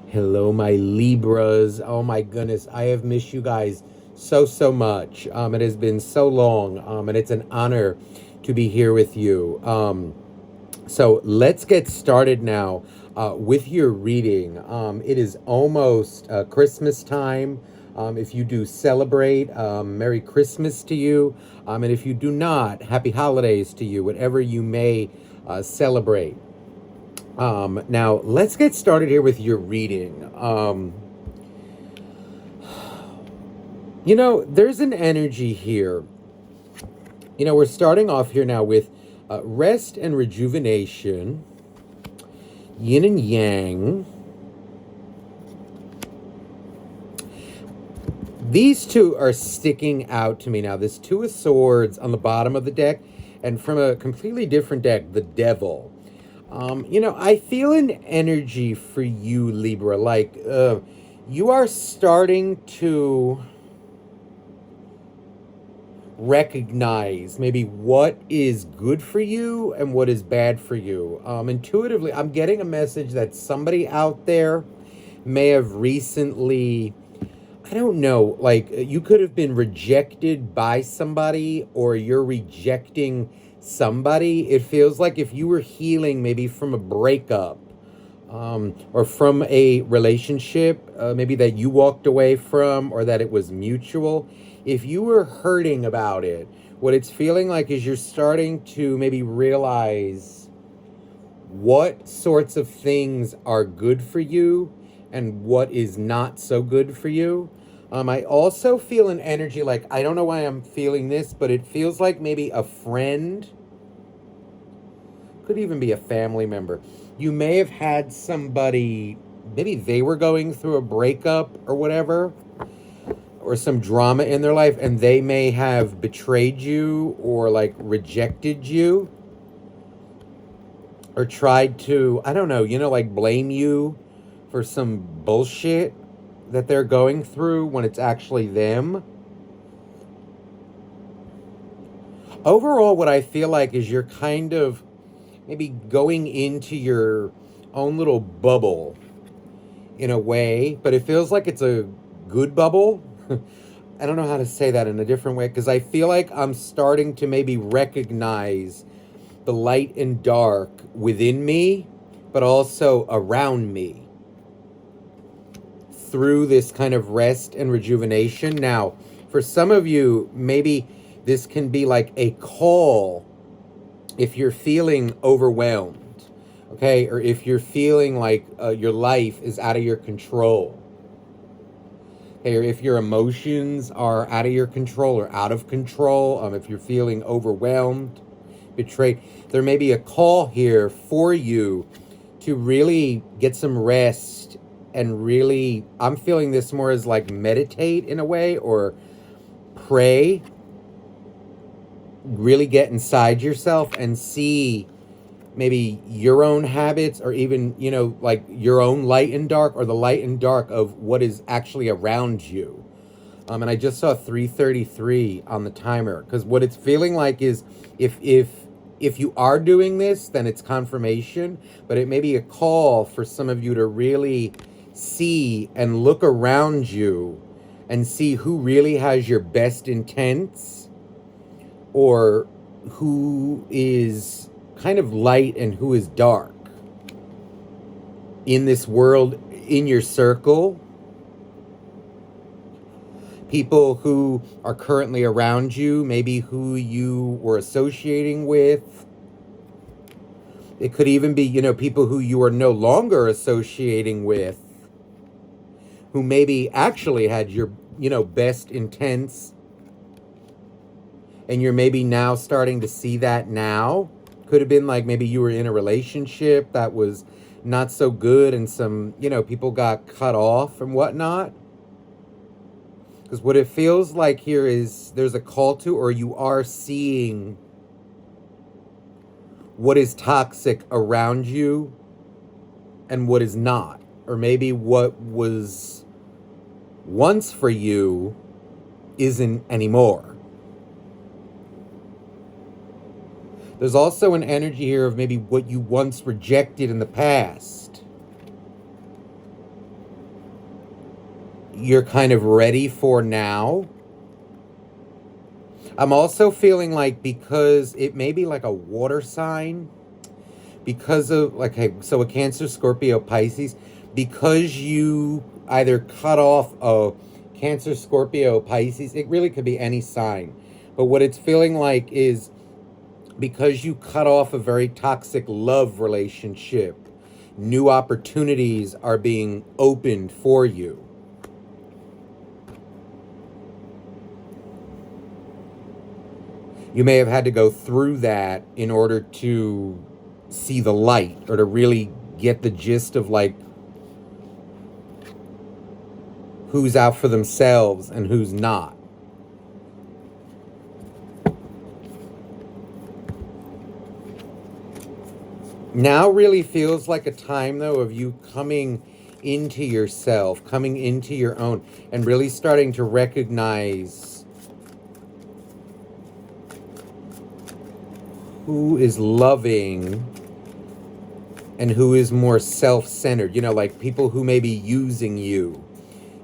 Hello, my Libras. Oh my goodness, I have missed you guys so much. It has been so long, and it's an honor to be here with you. So let's get started now with your reading. It is almost Christmas time. If you do celebrate, Merry Christmas to you. And if you do not, Happy Holidays to you, whatever you may celebrate. Now, let's get started here with your reading. There's an energy here. We're starting off here now with rest and rejuvenation, yin and yang. These two are sticking out to me now. This Two of Swords on the bottom of the deck, and from a completely different deck, the Devil. I feel an energy for you, Libra. You are starting to recognize maybe what is good for you and what is bad for you. Intuitively, I'm getting a message that somebody out there may have recently, I don't know, like you could have been rejected by somebody or you're rejecting somebody. It feels like if you were healing maybe from a breakup, or from a relationship, maybe that you walked away from or that it was mutual. If you were hurting about it, what it's feeling like is you're starting to maybe realize what sorts of things are good for you and what is not so good for you. I also feel an energy like, I don't know why I'm feeling this, but it feels like maybe a friend, could even be a family member. You may have had somebody, maybe they were going through a breakup or whatever, or some drama in their life, and they may have betrayed you or like rejected you or tried to, I don't know, like blame you for some bullshit that they're going through when it's actually them. Overall, what I feel like is you're kind of maybe going into your own little bubble in a way, but it feels like it's a good bubble. I don't know how to say that in a different way, because I feel like I'm starting to maybe recognize the light and dark within me, but also around me through this kind of rest and rejuvenation. Now, for some of you, maybe this can be like a call if you're feeling overwhelmed, okay? Or if you're feeling like your life is out of your control. Okay, or if your emotions are out of your control or out of control, if you're feeling overwhelmed, betrayed, there may be a call here for you to really get some rest and really, I'm feeling this more as like meditate in a way, or pray, really get inside yourself and see maybe your own habits, or even, like your own light and dark, or the light and dark of what is actually around you. And I just saw 3:33 on the timer, because what it's feeling like is if you are doing this, then it's confirmation, but it may be a call for some of you to really see and look around you and see who really has your best intents, or who is kind of light and who is dark in this world, in your circle. People who are currently around you, maybe who you were associating with. It could even be, people who you are no longer associating with, who maybe actually had your, best intents, and you're maybe now starting to see that now. Could have been like maybe you were in a relationship that was not so good, and some, people got cut off and whatnot. Because what it feels like here is there's a call to, or you are seeing what is toxic around you and what is not. Or maybe what was once for you isn't anymore. There's also an energy here of maybe what you once rejected in the past. you're kind of ready for now. I'm also feeling like, because it may be like a water sign, because of like, hey, so a Cancer, Scorpio, Pisces, because you either cut off a Cancer, Scorpio, Pisces, it really could be any sign. But what it's feeling like is, because you cut off a very toxic love relationship, new opportunities are being opened for you. You may have had to go through that in order to see the light, or to really get the gist of like who's out for themselves and who's not. Now really feels like a time, though, of you coming into yourself, coming into your own, and really starting to recognize who is loving and who is more self-centered. You know, like people who may be using you.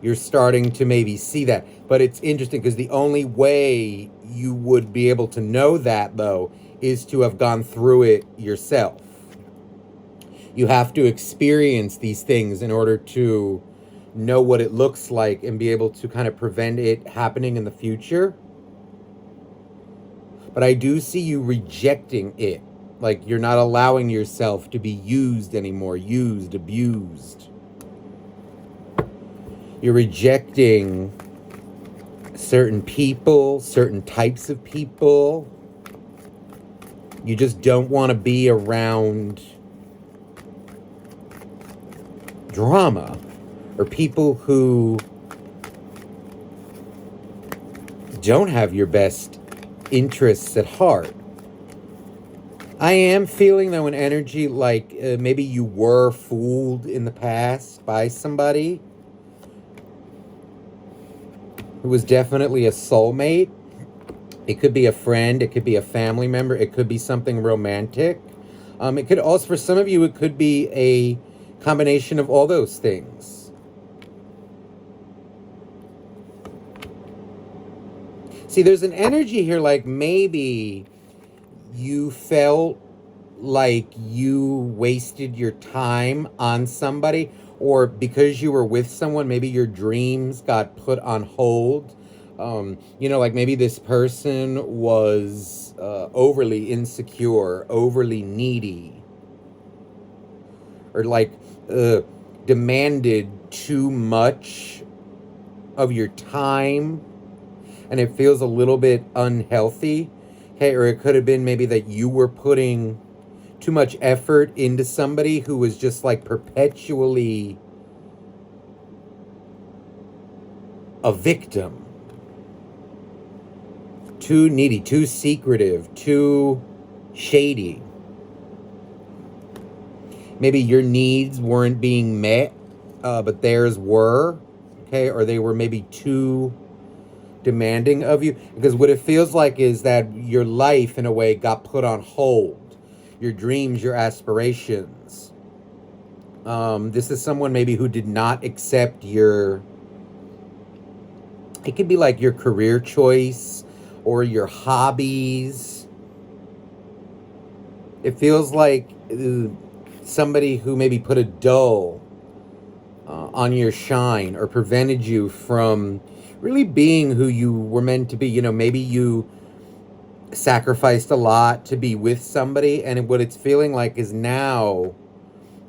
You're starting to maybe see that. But it's interesting, because the only way you would be able to know that, though, is to have gone through it yourself. You have to experience these things in order to know what it looks like and be able to kind of prevent it happening in the future. But I do see you rejecting it. Like you're not allowing yourself to be used anymore. Used, abused. You're rejecting certain people, certain types of people. You just don't want to be around drama, or people who don't have your best interests at heart. I am feeling, though, an energy like maybe you were fooled in the past by somebody who was definitely a soulmate. It could be a friend, it could be a family member, it could be something romantic. It could also, for some of you, it could be a combination of all those things. See, there's an energy here like maybe you felt like you wasted your time on somebody, or because you were with someone, maybe your dreams got put on hold. You know, like maybe this person was overly insecure, overly needy, or like demanded too much of your time, and it feels a little bit unhealthy. Okay, or it could have been maybe that you were putting too much effort into somebody who was just like perpetually a victim. Too needy, too secretive, too shady. Maybe your needs weren't being met, but theirs were, okay? Or they were maybe too demanding of you. Because what it feels like is that your life, in a way, got put on hold. Your dreams, your aspirations. This is someone maybe who did not accept your... It could be like your career choice or your hobbies. It feels like somebody who maybe put a dull on your shine, or prevented you from really being who you were meant to be. You know, maybe you sacrificed a lot to be with somebody, and what it's feeling like is now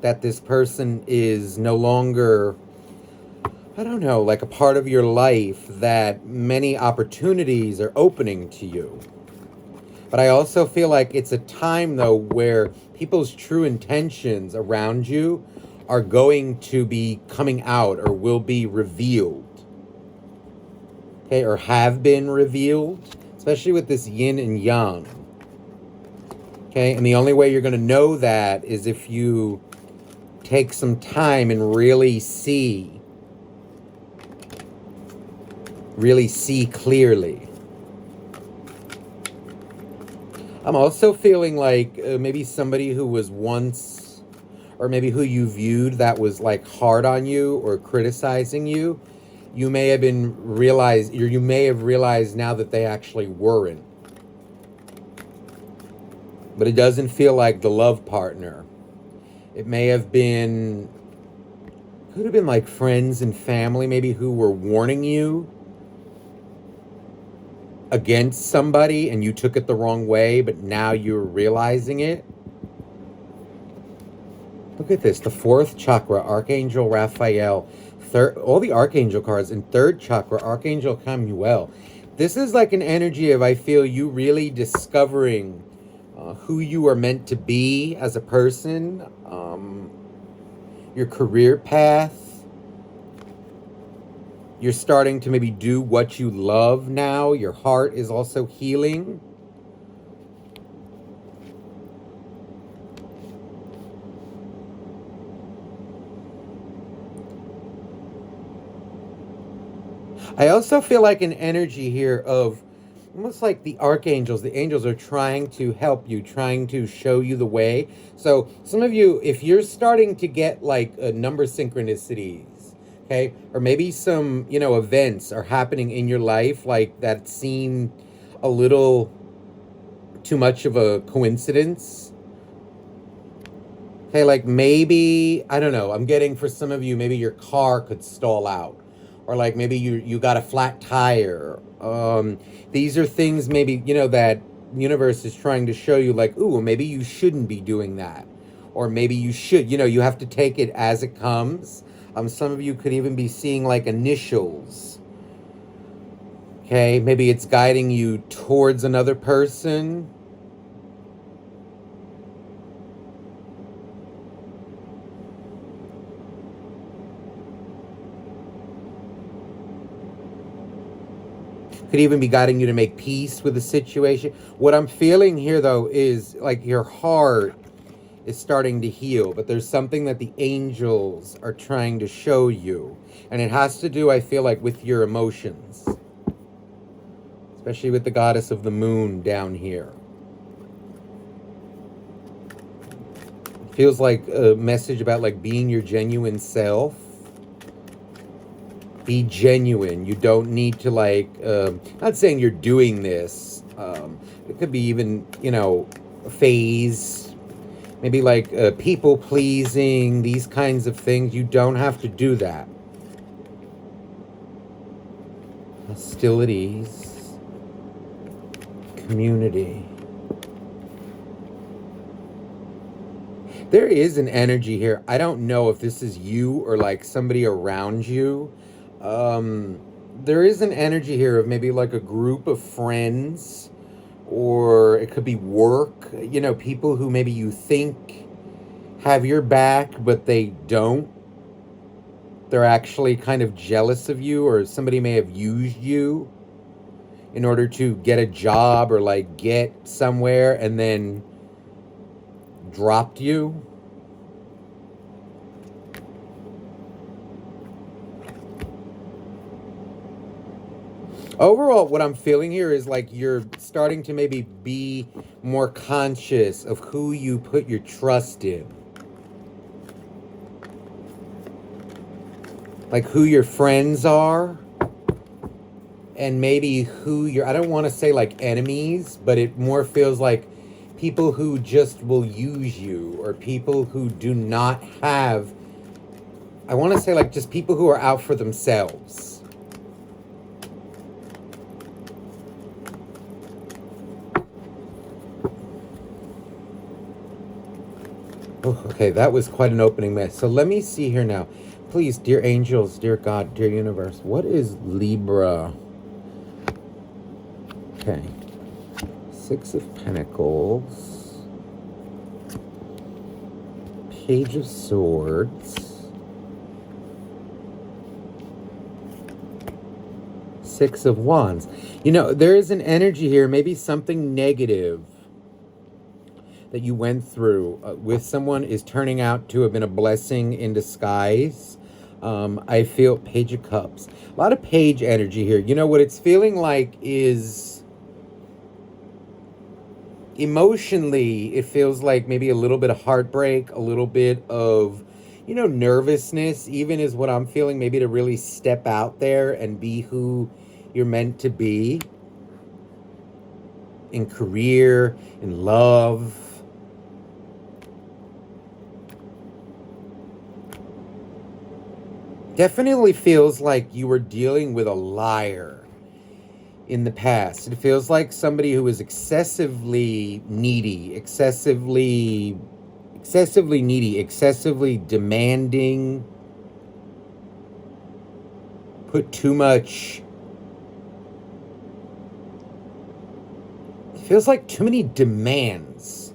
that this person is no longer, I don't know, like a part of your life, that many opportunities are opening to you. But I also feel like it's a time, though, where people's true intentions around you are going to be coming out, or will be revealed. Okay, or have been revealed, especially with this yin and yang. Okay, and the only way you're going to know that is if you take some time and really see clearly. I'm also feeling like maybe somebody who was once, or maybe who you viewed that was like hard on you or criticizing you, you may have been realized, or you may have realized now that they actually weren't. But it doesn't feel like the love partner. It may have been, could have been like friends and family maybe who were warning you against somebody and you took it the wrong way, but now you're realizing it. Look at this, the fourth chakra, Archangel Raphael. Third, all the Archangel cards in third chakra, Archangel Camuel. This is like an energy of, I feel, you really discovering who you are meant to be as a person, your career path. You're starting to maybe do what you love now. Your heart is also healing. I also feel like an energy here of almost like the archangels. The angels are trying to help you, trying to show you the way. So some of you, if you're starting to get like a number synchronicities, okay, or maybe some, events are happening in your life like that seem a little too much of a coincidence. Okay, like maybe, I don't know, I'm getting for some of you, maybe your car could stall out. Or like maybe you got a flat tire. These are things maybe, that universe is trying to show you like, ooh, maybe you shouldn't be doing that. Or maybe you should, you have to take it as it comes. Some of you could even be seeing like initials. Okay, maybe it's guiding you towards another person. Could even be guiding you to make peace with the situation. What I'm feeling here, though, is like your heart is starting to heal, but there's something that the angels are trying to show you. And it has to do, I feel like, with your emotions. Especially with the goddess of the moon down here. It feels like a message about like being your genuine self. Be genuine. You don't need to like, not saying you're doing this. It could be even, a phase. Maybe like people pleasing, these kinds of things. You don't have to do that. Hostilities. Community. There is an energy here. I don't know if this is you or like somebody around you. There is an energy here of maybe like a group of friends, or it could be work, people who maybe you think have your back, but they don't. They're actually kind of jealous of you, or somebody may have used you in order to get a job or like get somewhere and then dropped you. Overall, what I'm feeling here is like you're starting to maybe be more conscious of who you put your trust in. Like who your friends are. And maybe who I don't want to say like enemies, but it more feels like people who just will use you, or people who do not have, I want to say like just people who are out for themselves. Oh, okay, that was quite an opening mess. So let me see here now. Please, dear angels, dear God, dear universe, what is Libra? Okay. Six of Pentacles. Page of Swords. Six of Wands. There is an energy here, maybe something negative that you went through with someone is turning out to have been a blessing in disguise. I feel Page of Cups. A lot of Page energy here. What it's feeling like is emotionally, it feels like maybe a little bit of heartbreak, a little bit of, nervousness even is what I'm feeling, maybe to really step out there and be who you're meant to be in career, in love. Definitely feels like you were dealing with a liar in the past. It feels like somebody who is excessively needy, excessively demanding, put too much. It feels like too many demands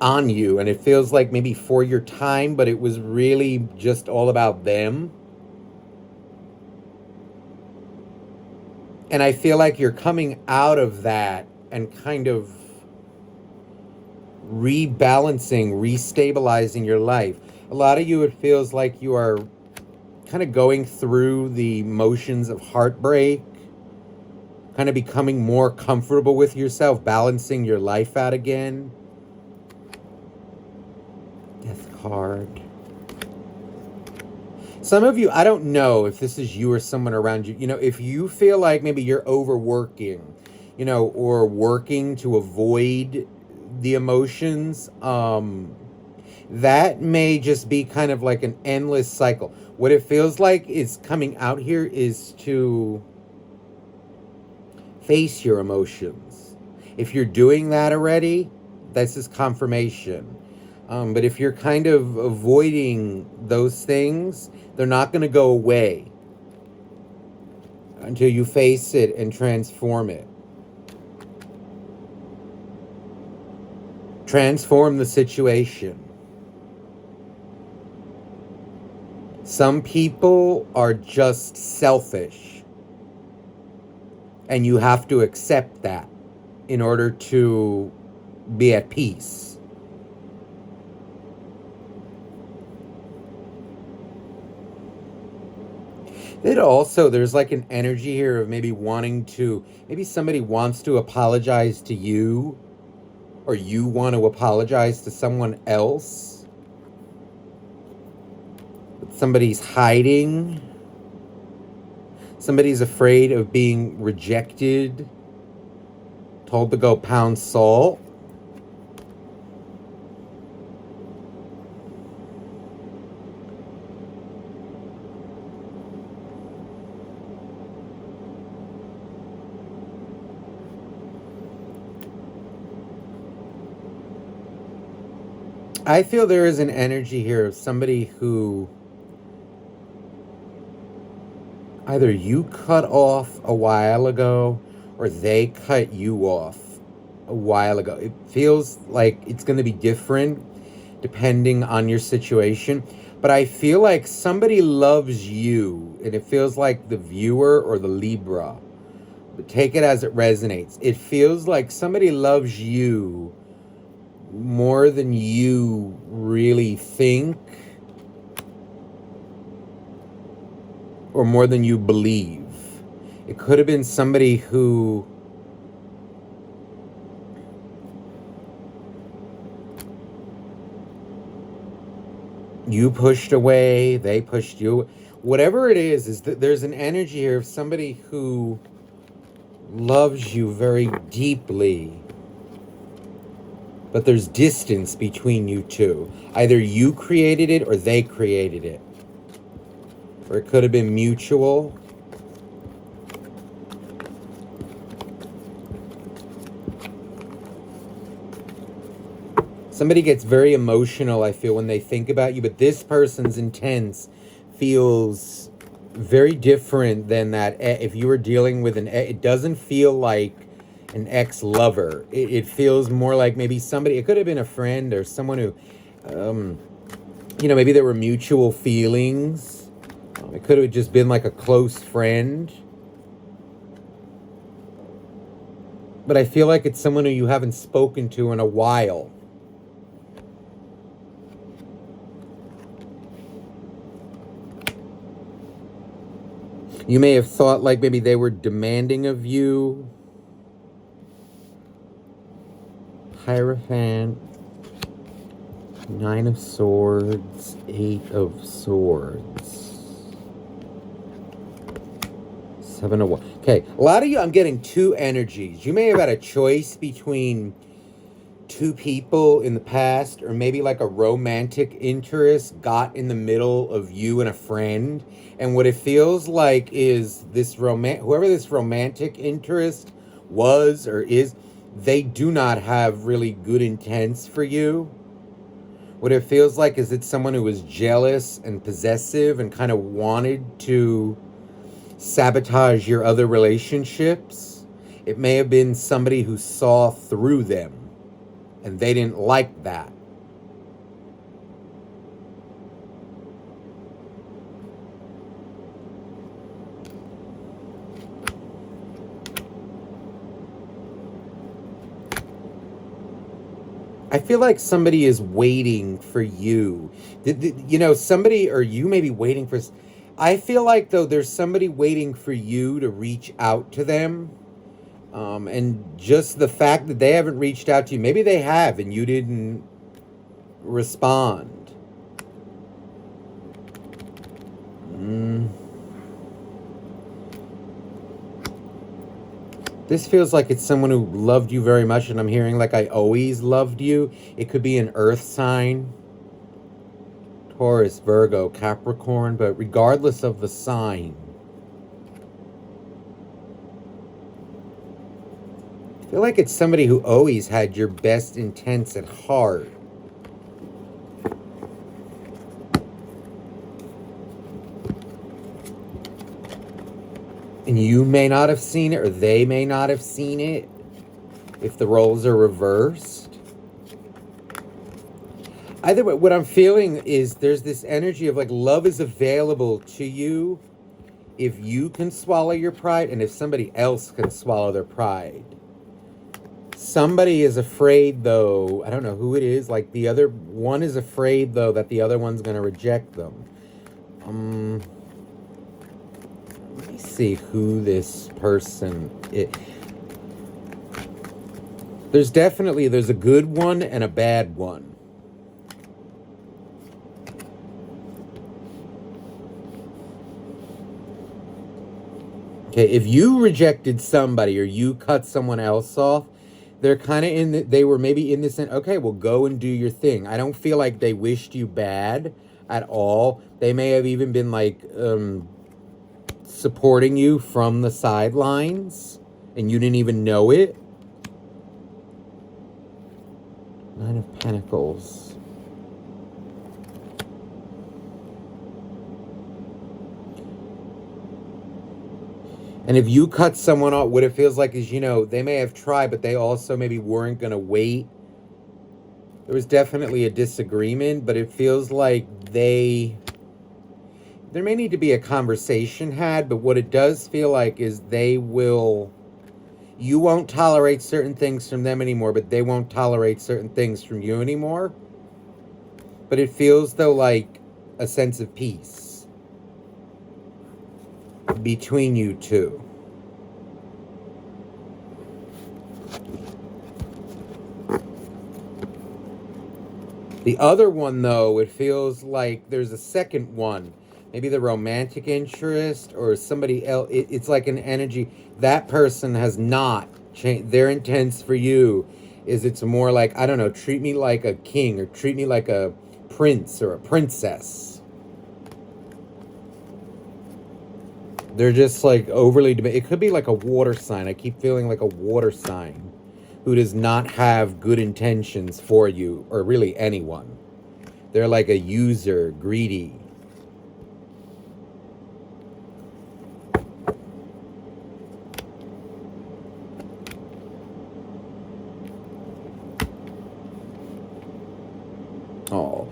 on you, and it feels like maybe for your time, but it was really just all about them. And I feel like you're coming out of that and kind of rebalancing, restabilizing your life. A lot of you, it feels like you are kind of going through the motions of heartbreak, kind of becoming more comfortable with yourself, balancing your life out again. Death card. Some of you, I don't know if this is you or someone around you, if you feel like maybe you're overworking, or working to avoid the emotions, that may just be kind of like an endless cycle. What it feels like is coming out here is to face your emotions. If you're doing that already, this is confirmation. But if you're kind of avoiding those things, they're not going to go away until you face it and transform it. Transform the situation. Some people are just selfish, and you have to accept that in order to be at peace. It also, there's like an energy here of maybe maybe somebody wants to apologize to you, or you want to apologize to someone else. But somebody's hiding. Somebody's afraid of being rejected, told to go pound salt. I feel there is an energy here of somebody who either you cut off a while ago or they cut you off a while ago. It feels like it's going to be different depending on your situation. But I feel like somebody loves you, and it feels like the viewer or the Libra. But take it as it resonates. It feels like somebody loves you more than you really think, or more than you believe. It could have been somebody who you pushed away, they pushed you. Whatever it is that there's an energy here of somebody who loves you very deeply, but there's distance between you two. Either you created it or they created it. Or it could have been mutual. Somebody gets very emotional, I feel, when they think about you, but this person's intense feels very different than that. If you were dealing with it doesn't feel like an ex-lover. It feels more like maybe somebody, it could have been a friend or someone who, maybe there were mutual feelings. It could have just been like a close friend. But I feel like it's someone who you haven't spoken to in a while. You may have thought like maybe they were demanding of you. Hierophant. Nine of Swords, Eight of Swords, Seven of Wands. Okay, a lot of you, I'm getting two energies. You may have had a choice between two people in the past, or maybe like a romantic interest got in the middle of you and a friend. And what it feels like is this whoever this romantic interest was or is, they do not have really good intents for you. What it feels like is it's someone who was jealous and possessive and kind of wanted to sabotage your other relationships. It may have been somebody who saw through them and they didn't like that. I feel like somebody is waiting for you. You know, somebody, or you may be waiting for. I feel like, though, there's somebody waiting for you to reach out to them. And just the fact that they haven't reached out to you, maybe they have and you didn't respond. This feels like it's someone who loved you very much, and I'm hearing like I always loved you. It could be an earth sign. Taurus, Virgo, Capricorn, but regardless of the sign, I feel like it's somebody who always had your best intents at heart. And you may not have seen it, or they may not have seen it, if the roles are reversed. Either way, what I'm feeling is there's this energy of like love is available to you if you can swallow your pride and if somebody else can swallow their pride. Somebody is afraid, though, I don't know who it is, like the other one is afraid, though, that the other one's going to reject them. Let me see who this person is. There's a good one and a bad one. Okay, if you rejected somebody or you cut someone else off, they're kind of they were maybe in this, okay, well, go and do your thing. I don't feel like they wished you bad at all. They may have even been like supporting you from the sidelines and you didn't even know it. Nine of Pentacles. And if you cut someone off, what it feels like is, you know, they may have tried, but they also maybe weren't going to wait. There was definitely a disagreement, but it feels like there may need to be a conversation had, but what it does feel like is you won't tolerate certain things from them anymore, but they won't tolerate certain things from you anymore. But it feels, though, like a sense of peace between you two. The other one, though, it feels like there's a second one. Maybe the romantic interest or somebody else. It's like an energy. That person has not changed. Their intents for you is it's more like, I don't know, treat me like a king or treat me like a prince or a princess. They're just like overly it could be like a water sign. I keep feeling like a water sign who does not have good intentions for you or really anyone. They're like a user, greedy. Oh,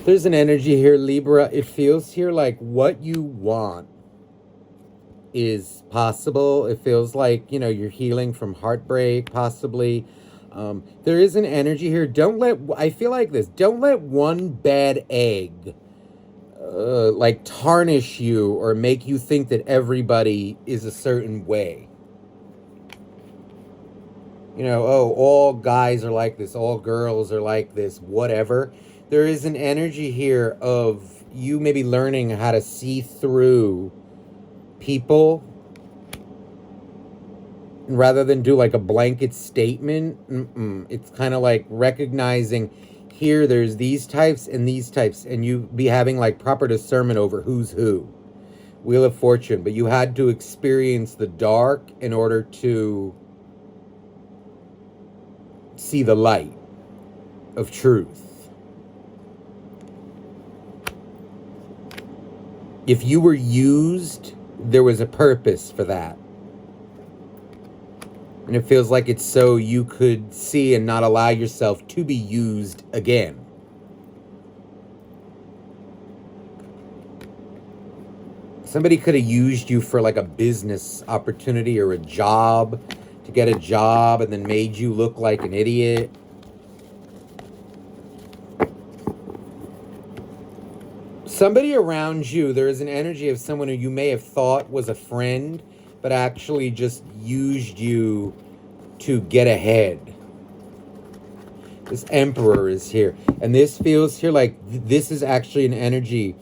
there's an energy here, Libra. It feels here like what you want is possible. It feels like, you know, you're healing from heartbreak, possibly. There is an energy here. I feel like this. Don't let one bad egg like tarnish you or make you think that everybody is a certain way. You know, oh, all guys are like this, all girls are like this, whatever. There is an energy here of you maybe learning how to see through people rather than do like a blanket statement. It's kind of like recognizing here there's these types and these types, and you be having like proper discernment over who's who. Wheel of Fortune, but you had to experience the dark in order to see the light of truth. If you were used, there was a purpose for that. And it feels like it's so you could see and not allow yourself to be used again. Somebody could have used you for like a business opportunity or a job, to get a job, and then made you look like an idiot. Somebody around you, there is an energy of someone who you may have thought was a friend, but actually just used you to get ahead. This Emperor is here. And this feels here like this is actually an energy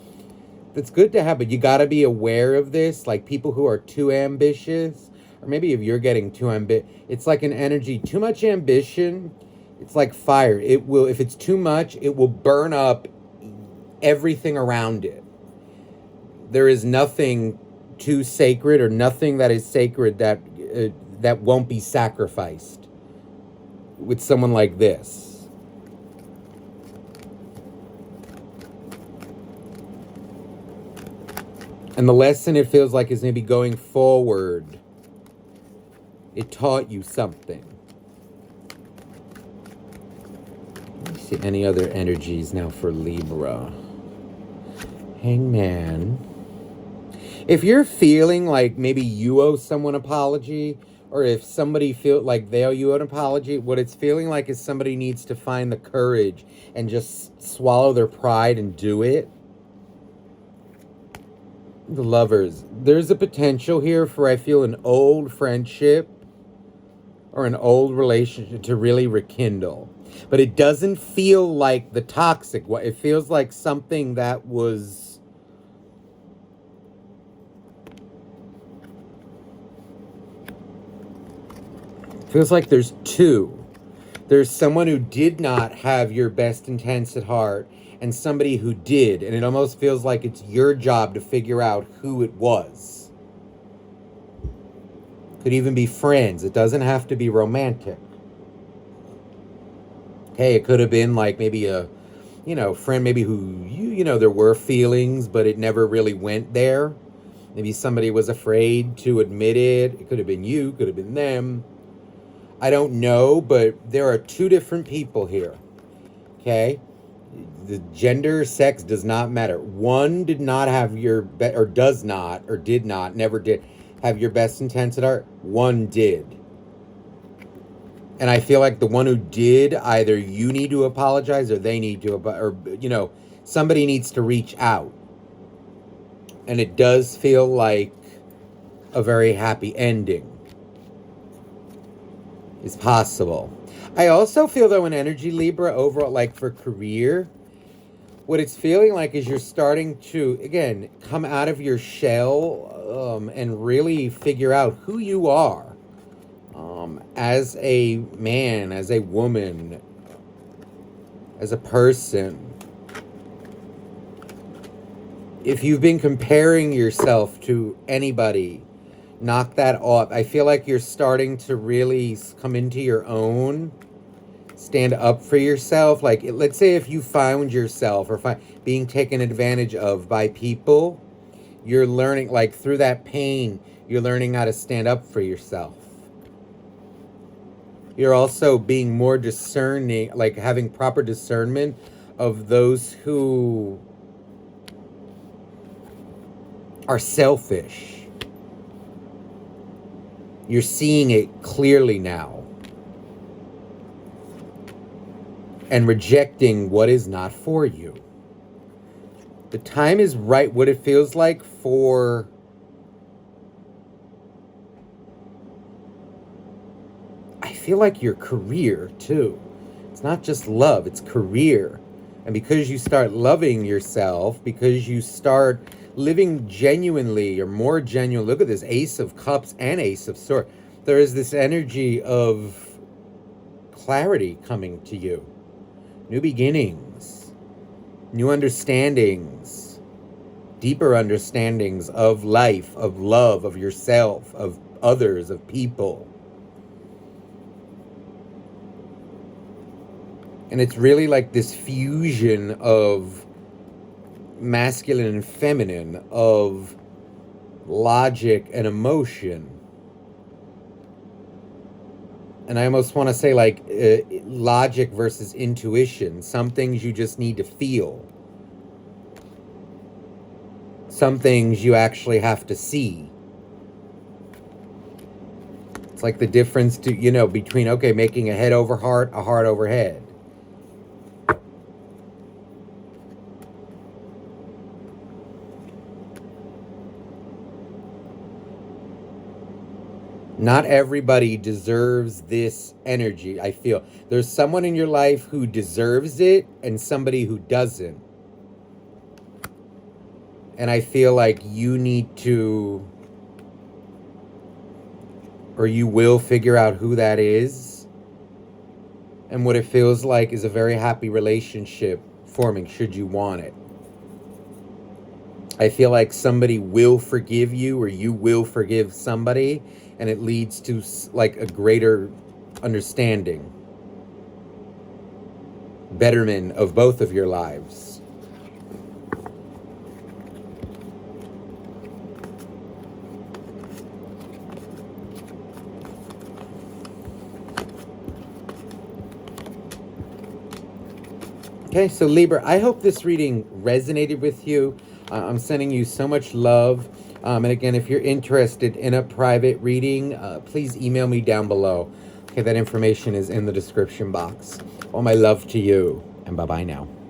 that's good to have, but you got to be aware of this. Like people who are too ambitious, or maybe if you're getting too ambitious, it's like an energy, too much ambition. It's like fire. It will, if it's too much, it will burn up everything around it. There is nothing too sacred or nothing that is sacred that won't be sacrificed with someone like this. And the lesson it feels like is maybe going forward. It taught you something. Let me see any other energies now for Libra. Hangman. If you're feeling like maybe you owe someone an apology, or if somebody feel like they owe you an apology, what it's feeling like is somebody needs to find the courage and just swallow their pride and do it. The Lovers. There's a potential here for, I feel, an old friendship or an old relationship to really rekindle. But it doesn't feel like the toxic one. It feels like something that was... feels like there's two. There's someone who did not have your best intents at heart, and somebody who did, and it almost feels like it's your job to figure out who it was. Could even be friends. It doesn't have to be romantic. Okay, it could have been like maybe a, friend maybe who, there were feelings, but it never really went there. Maybe somebody was afraid to admit it. It could have been you, could have been them. I don't know, but there are two different people here. Okay? The gender, sex does not matter. One did not have your or does not, or did not, never did have your best intents at heart. One did. And I feel like the one who did, either you need to apologize or they need to, or, somebody needs to reach out. And it does feel like a very happy ending is possible. I also feel, though, in energy, Libra, overall, like for career, what it's feeling like is you're starting to, again, come out of your shell and really figure out who you are as a man, as a woman, as a person. If you've been comparing yourself to anybody, knock that off. I feel like you're starting to really come into your own, stand up for yourself. Like, let's say if you found yourself or being taken advantage of by people, you're learning, like through that pain, you're learning how to stand up for yourself. You're also being more discerning, like having proper discernment of those who are selfish. You're seeing it clearly now. And rejecting what is not for you. The time is right, what it feels like for I feel like your career too. It's not just love, it's career. And because you start loving yourself, because you start living genuinely or more genuine, look at this Ace of Cups and Ace of Swords. There is this energy of clarity coming to you. New beginnings, new understandings, deeper understandings of life, of love, of yourself, of others, of people. And it's really like this fusion of masculine and feminine, of logic and emotion. And I almost want to say like logic versus intuition. Some things you just need to feel. Some things you actually have to see. It's like the difference to, between, okay, making a head over heart, a heart over head. Not everybody deserves this energy, I feel. There's someone in your life who deserves it and somebody who doesn't. And I feel like you need to, or you will figure out who that is. And what it feels like is a very happy relationship forming, should you want it. I feel like somebody will forgive you, or you will forgive somebody, and it leads to like a greater understanding, betterment of both of your lives. Okay, so Libra, I hope this reading resonated with you. I'm sending you so much love. And again, if you're interested in a private reading, please email me down below. Okay, that information is in the description box. All my love to you, and bye-bye now.